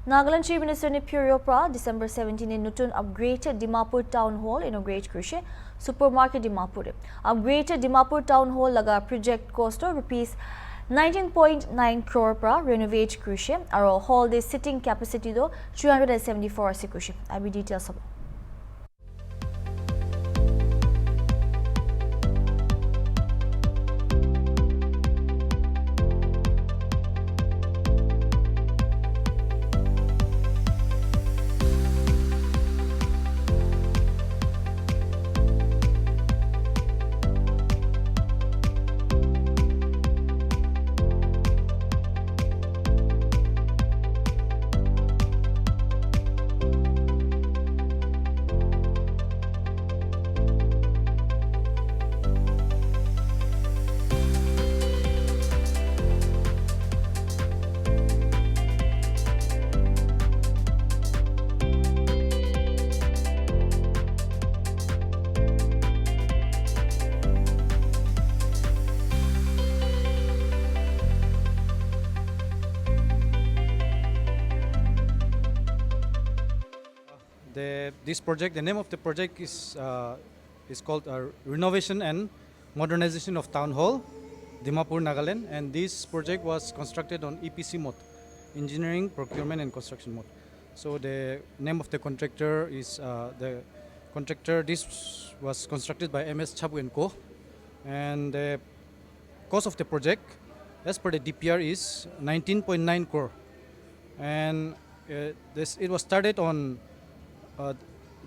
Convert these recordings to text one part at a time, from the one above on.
Nagaland Chief Minister Nipurio Pra December 17 in Nutun upgraded Dimapur Town Hall inaugurate Krishe Supermarket Dimapur. Upgraded Dimapur Town Hall laga project cost rupees 19.9 crore pra renovate Krishe. Our hall the sitting capacity do 374 Krishe. I will details about. This project, the name of the project is called Renovation and Modernization of Town Hall, Dimapur, Nagaland, and this project was constructed on EPC mode, Engineering, Procurement and Construction mode. So the name of the contractor is this was constructed by MS Chabu & Co. And the cost of the project, as per the DPR, is 19.9 crore. And it was started on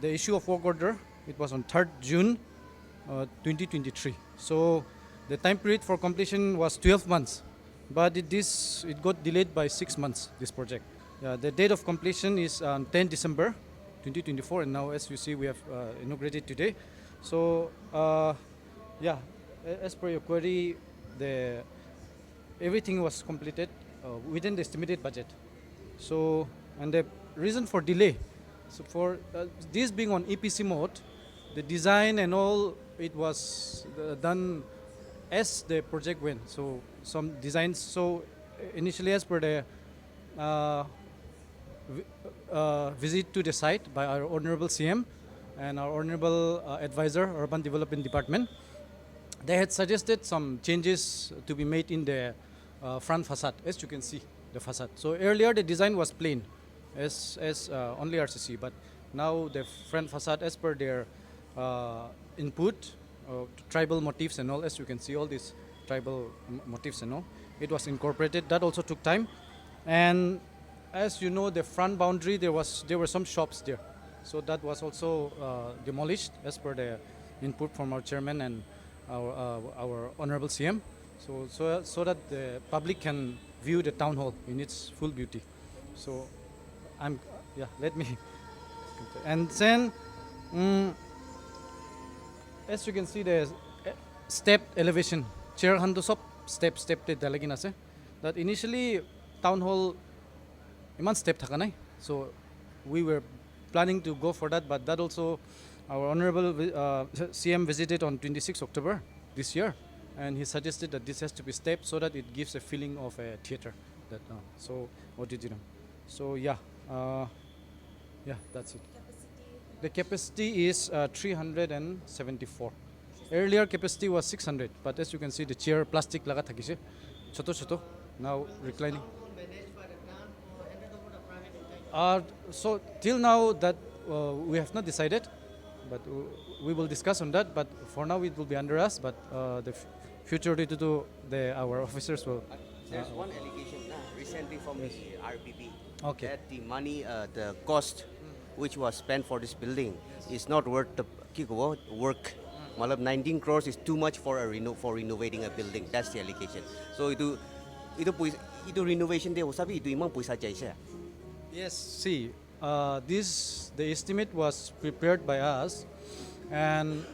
the issue of work order. It was on 3rd June 2023. So the time period for completion was 12 months, but it got delayed by 6 months, this project. The date of completion is on 10 December 2024, and now as you see we have inaugurated today. So as per your query, everything was completed within the estimated budget. So, and the reason for delay, so for this being on EPC mode, the design and all, it was done as the project went. So some designs, so initially as per the visit to the site by our Honorable CM and our Honorable Advisor, Urban Development Department, they had suggested some changes to be made in the front facade, as you can see, the facade. So earlier the design was plain, as only RCC, but now the front facade, as per their input, tribal motifs and all, as you can see, all these tribal motifs and all, it was incorporated. That also took time, and as you know, the front boundary, there were some shops there, so that was also demolished as per the input from our chairman and our Honorable CM, so that the public can view the town hall in its full beauty. So let me. And then, as you can see, the step elevation, chair hando sop step te dalagin ase. That initially town hall iman step thaka nai. So we were planning to go for that, but that also our Honorable CM visited on 26 October this year, and he suggested that this has to be stepped so that it gives a feeling of a theater. That so what did you know? So that's it. The capacity is 374. Earlier capacity was 600, but as you can see, the chair plastic laga thakise, choto, now reclining. So till now that we have not decided, but we will discuss on that. But for now it will be under us. But the future to do our officers will. There's one allegation recently from the RPP that the money, the cost which was spent for this building is not worth the work. 19 crores is too much for renovating a building. That's the allegation. So itu renovation dia usabi itu imang puisa jaisa. Yes, see, the estimate was prepared by us, and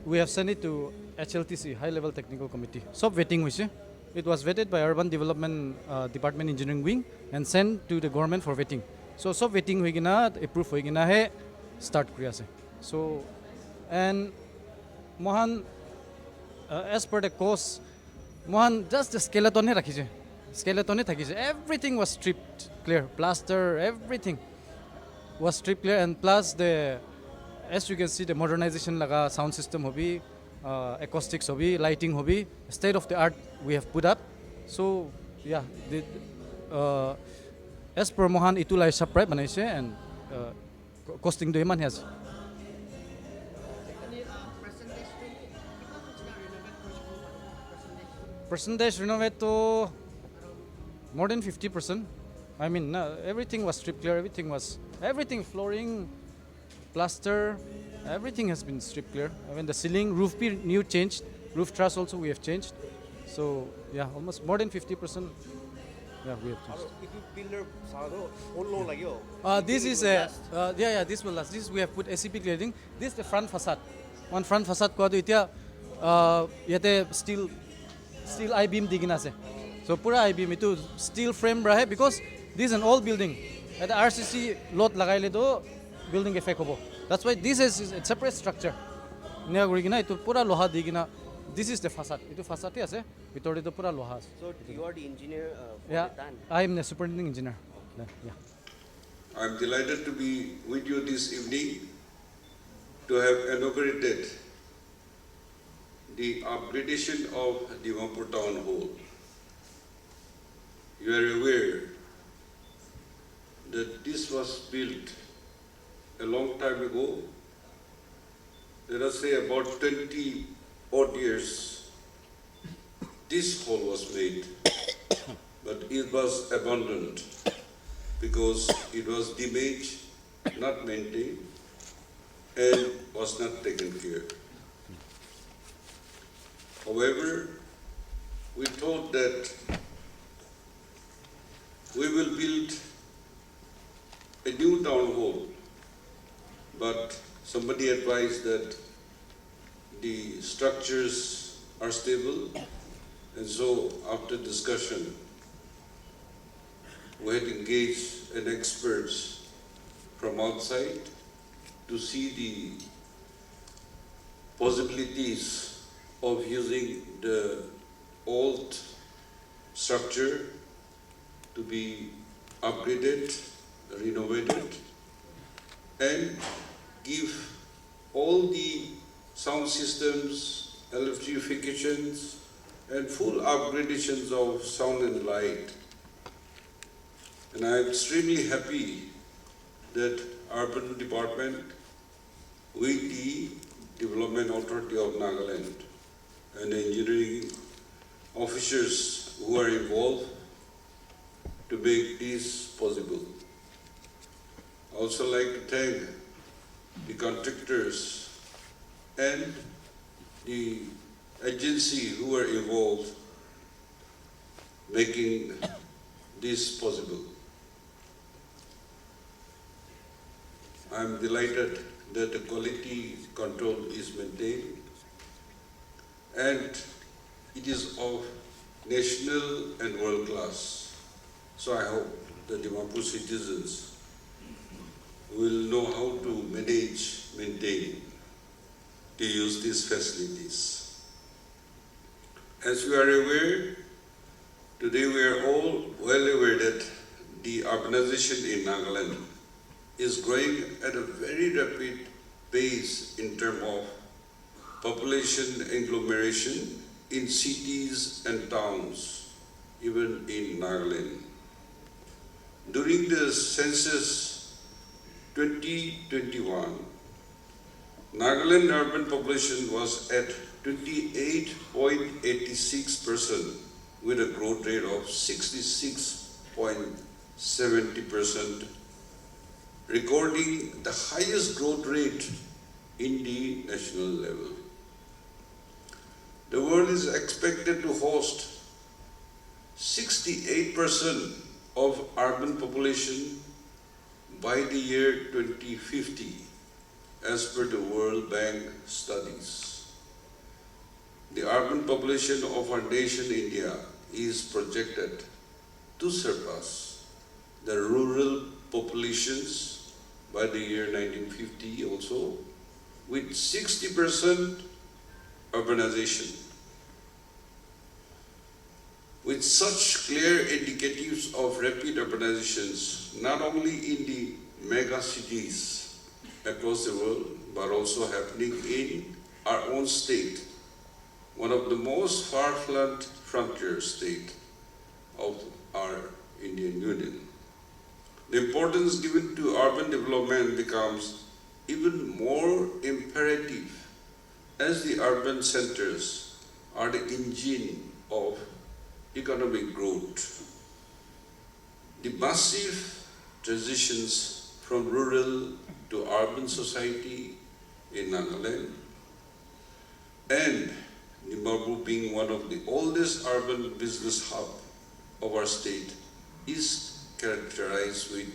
we have sent it to HLTC, High Level Technical Committee. So vetting hoise. It was vetted by Urban Development Department Engineering Wing and sent to the government for vetting. So vetting hoigina, approve hoigina hai, start kriya se. So, and Mohan, as per the course, Mohan just the skeleton hai rakhi je. skeleton thakise. Everything was stripped clear, plaster, everything was stripped clear, and plus the, as you can see, the modernization laga sound system hobi, acoustics hobi, lighting hobi, state of the art we have put up. So yeah, as per Mohan itu lai surprise banaise, and costing do iman has. Percentage renovate to more than 50%. I mean, everything was stripped clear. Everything flooring, plaster, everything has been stripped clear. I mean, the ceiling, roof be new changed, roof truss also we have changed. So yeah, almost more than 50%. Yeah, we have changed. This is this will last. This we have put ACP cladding. This is the front facade. One front facade ko ito itia yate steel I-beam digina ase. So pura I-beam itu steel frame rahe, because this is an old building. At the RCC lot lagai le to building effect hobo. That's why this is a separate structure. Nia guri gina itu pura loha digina. This is the facade. Itu facade ase. Bitor itu pura loha. So you are the engineer for Yeah, the TAN? I am the superintending engineer. Yeah. I'm delighted to be with you this evening to have inaugurated the upgradation of Dimapur Town Hall. You are aware that this was built a long time ago. Let us say about 20 odd years. This hall was made, but it was abandoned because it was damaged, not maintained, and was not taken care. However, we thought that we will build a new town hall, but somebody advised that the structures are stable, and so after discussion, we had engaged an experts from outside to see the possibilities of using the old structure to be upgraded, renovated, and give all the sound systems, electrifications, and full upgradations of sound and light. And I am extremely happy that Urban Department with the Development Authority of Nagaland and engineering officers who are involved to make this possible. I also like to thank the contractors and the agency who are involved making this possible. I am delighted that the quality control is maintained and it is of national and world class. So I hope the Dimapur citizens will know how to manage, maintain, to use these facilities. As you are aware, today we are all well aware that the urbanization in Nagaland is growing at a very rapid pace in terms of population agglomeration in cities and towns, even in Nagaland. During the census 2021, Nagaland urban population was at 28.86% with a growth rate of 66.70%, recording the highest growth rate in the national level. The world is expected to host 68% of urban population by the year 2050, as per the World Bank studies. The urban population of our nation, India, is projected to surpass the rural populations by the year 1950 also, with 60% urbanization. With such clear indicatives of rapid urbanizations, not only in the mega cities across the world, but also happening in our own state, one of the most far-flung frontier state of our Indian Union. The importance given to urban development becomes even more imperative as the urban centers are the engine of economic growth. The massive transitions from rural to urban society in Nagaland and Dimapur being one of the oldest urban business hub of our state is characterized with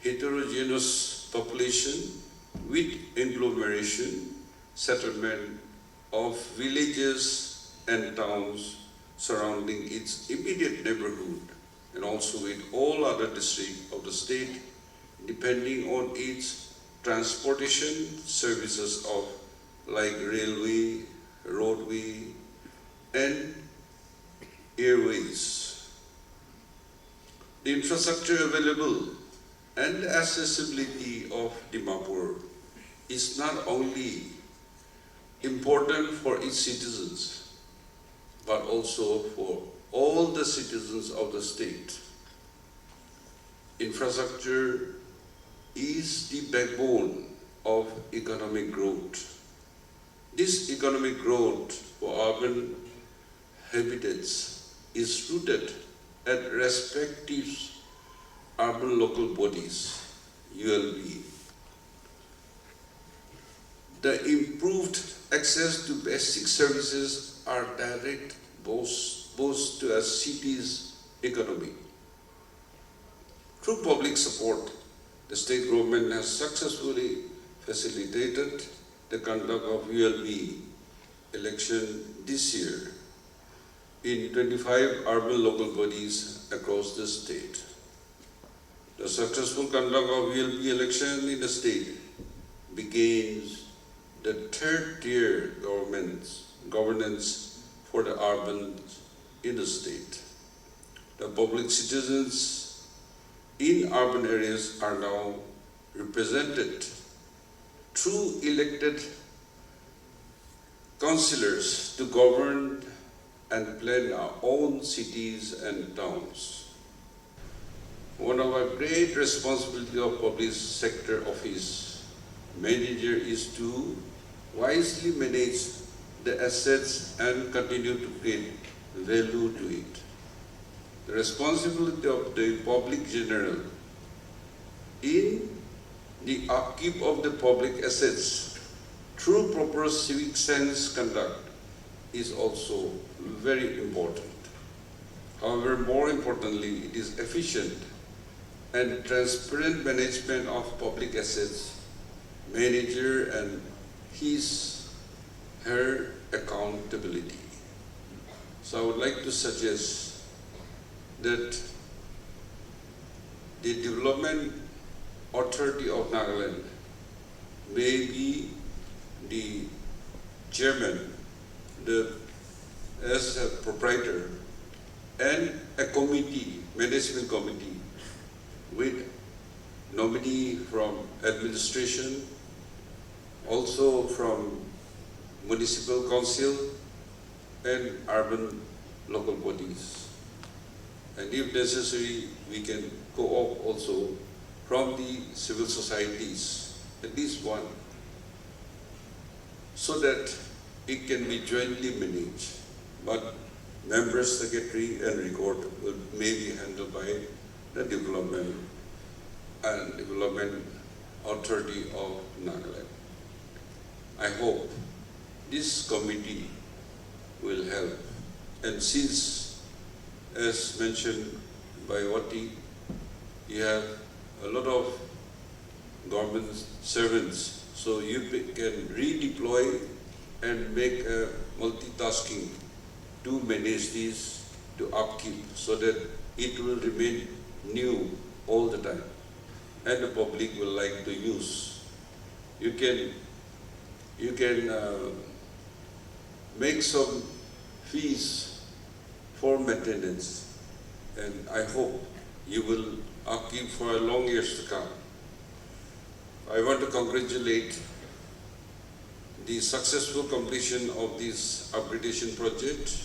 heterogeneous population with agglomeration, settlement of villages and towns surrounding its immediate neighborhood, and also with all other districts of the state depending on its transportation services of like railway, roadway, and airways. The infrastructure available and the accessibility of Dimapur is not only important for its citizens, but also for all the citizens of the state. Infrastructure is the backbone of economic growth. This economic growth for urban habitats is rooted at respective urban local bodies, ULB. The improved access to basic services are direct boost to a city's economy. Through public support, the state government has successfully facilitated the conduct of ULB election this year in 25 urban local bodies across the state. The successful conduct of ULB election in the state begins the third-tier governance for the urban in the state. The public citizens in urban areas are now represented through elected councillors to govern and plan our own cities and towns. One of our great responsibilities of public sector office manager is to wisely manage the assets and continue to create value to it. The responsibility of the public general in the upkeep of the public assets through proper civic sense conduct is also very important. However, more importantly, it is efficient and transparent management of public assets, manager and her accountability. So I would like to suggest that the Development Authority of Nagaland may be the chairman, as a proprietor, and a committee, management committee, with nominee from administration, also from municipal council and urban local bodies. And if necessary, we can co-opt also from the civil societies, at least one, so that it can be jointly managed. But member secretary and record may be handled by the Development Authority of Nagaland. I hope this committee will help. And since, as mentioned by Wati, you have a lot of government servants, so you can redeploy and make a multitasking to manage this, to upkeep, so that it will remain new all the time, and the public will like to use. You can make some fees for maintenance, and I hope you will upkeep for a long years to come. I want to congratulate the successful completion of this upgradation project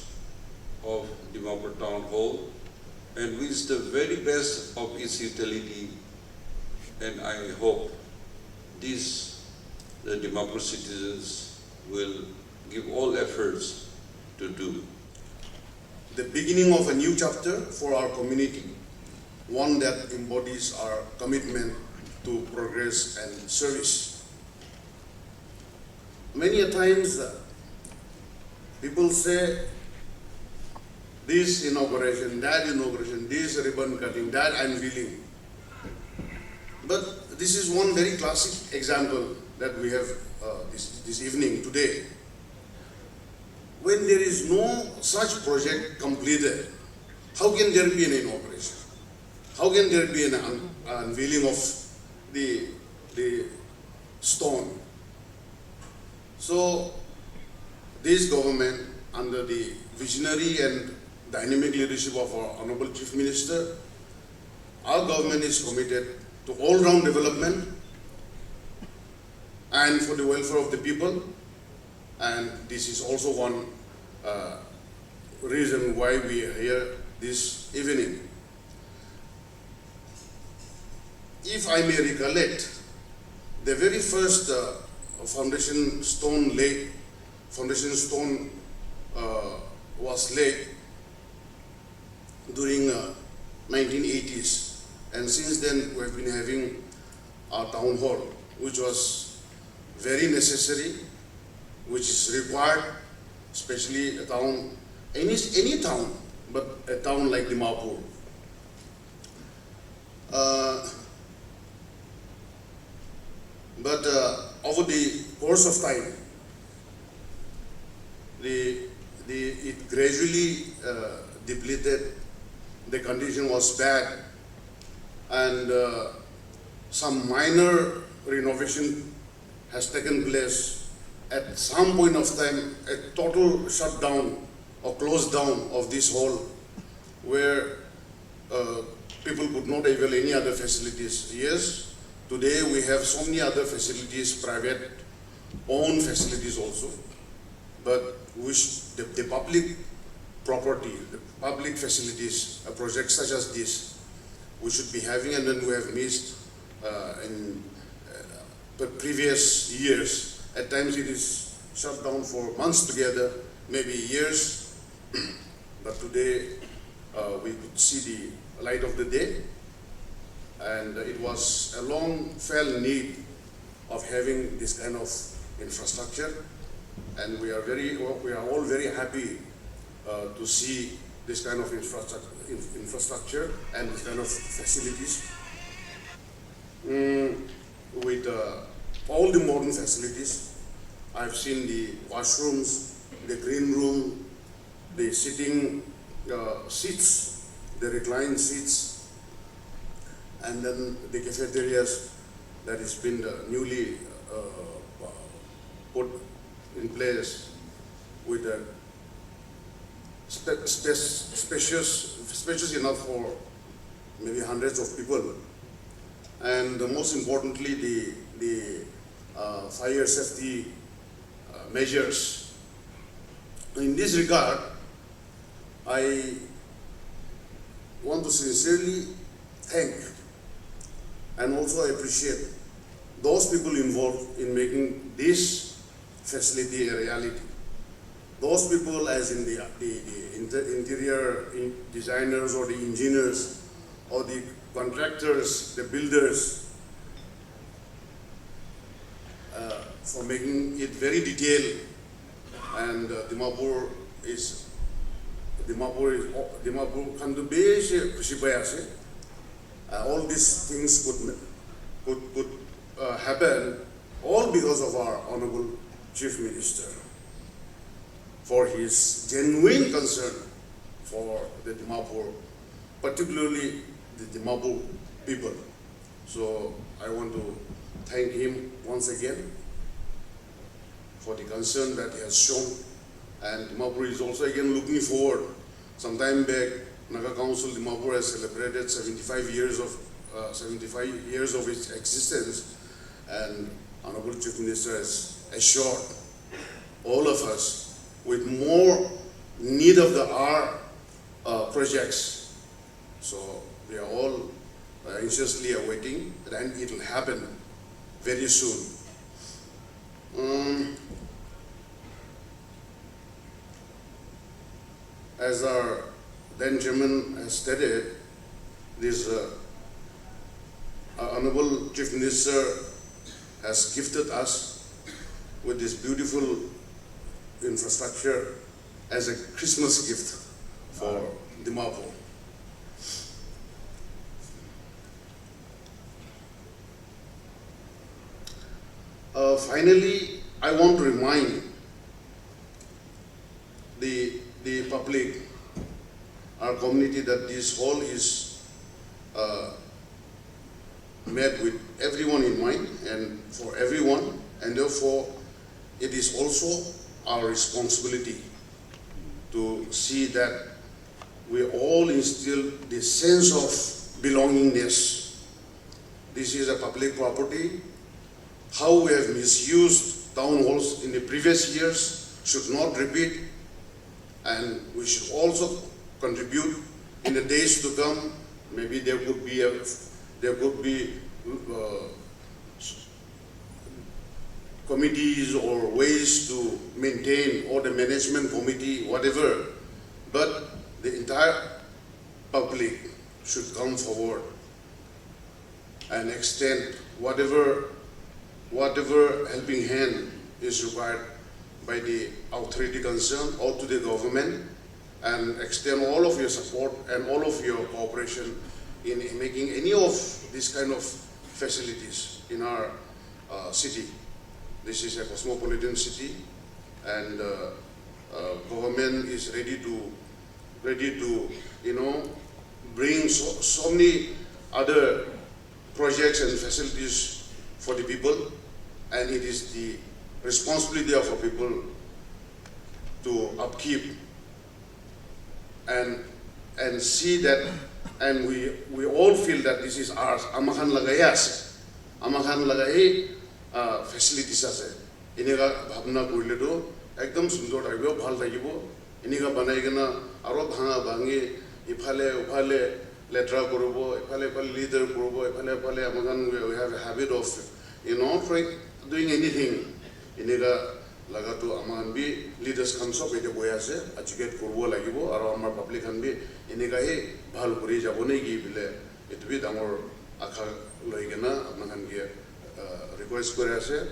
of Dimapur Town Hall and wish the very best of its utility, and I hope the Dimapur citizens will give all efforts to do. The beginning of a new chapter for our community, one that embodies our commitment to progress and service. Many a times people say this inauguration, that inauguration, this ribbon cutting, that unveiling. But this is one very classic example that we have this evening, today. When there is no such project completed, how can there be an inauguration? How can there be an unveiling of the stone? So this government, under the visionary and dynamic leadership of our Honorable Chief Minister, our government is committed to all-round development and for the welfare of the people. And this is also one reason why we are here this evening. If I may recollect, the very first foundation stone was laid during 1980s, and since then we have been having our town hall, which was very necessary, which is required, especially a town, any town, but a town like Dimapur. But over the course of time, it gradually depleted. The condition was bad, and some minor renovation has taken place. At some point of time, a total shutdown or close down of this hall, where people could not avail any other facilities. Yes, today we have so many other facilities, private owned facilities also, but which the public property, the public facilities, a project such as this, we should be having, and then we have missed in the previous years. At times it is shut down for months together, maybe years, but today we could see the light of the day, and it was a long felt need of having this kind of infrastructure, and we are all very happy to see this kind of infrastructure and this kind of facilities with all the modern facilities. I've seen the washrooms, the green room, the sitting seats, the reclined seats, and then the cafeterias that has been newly put in place with a spacious enough for maybe hundreds of people. And most importantly, the fire safety measures. In this regard, I want to sincerely thank and also appreciate those people involved in making this facility a reality. Those people, as in the interior designers or the engineers or the contractors, the builders, for making it very detailed. And Dimapur kandu beshi khushibayase. All these things could happen all because of our Honorable Chief Minister, for his genuine concern for the Dimapur, particularly the Dimapur people. So I want to thank him once again for the concern that he has shown, and Dimapur is also again looking forward Some time back, Naga Council Dimapur has celebrated 75 years of its existence, and Honorable Chief Minister has assured all of us with more need of the hour projects. So we are all anxiously awaiting, and it will happen very soon. As our then Chairman has stated, this Honorable Chief Minister has gifted us with this beautiful infrastructure as a Christmas gift for Dimapur. Finally, I want to remind the public, our community, that this hall is made with everyone in mind and for everyone, and therefore it is also our responsibility to see that we all instill the sense of belongingness. This is a public property. How we have misused town halls in the previous years should not repeat, and we should also contribute in the days to come. Maybe there could be committees or ways to maintain, or the management committee, whatever. But the entire public should come forward and extend whatever helping hand is required by the authority concerned or to the government, and extend all of your support and all of your cooperation in making any of these kind of facilities in our city. This is a cosmopolitan city, and government is ready to bring so many other projects and facilities for the people, and it is the responsibility of our people to upkeep and see that, and we all feel that this is ours. Amakan lagai facilities ase. Inega bhabna korle to ekdom sundor thakibo, bhal thakibo. Inega banai kena aro bhanga bhangi ifale letra korobo, ifale leader korobo, ifale amakan we have a habit of doing anything. Inega laga to amakan bi leaders kan sob ete boy ase educate korbo lagibo aro amar public kan bi inega he bhal kori jabo nei gi bile etu bi dangor akha loi kena amakan ge request kore ase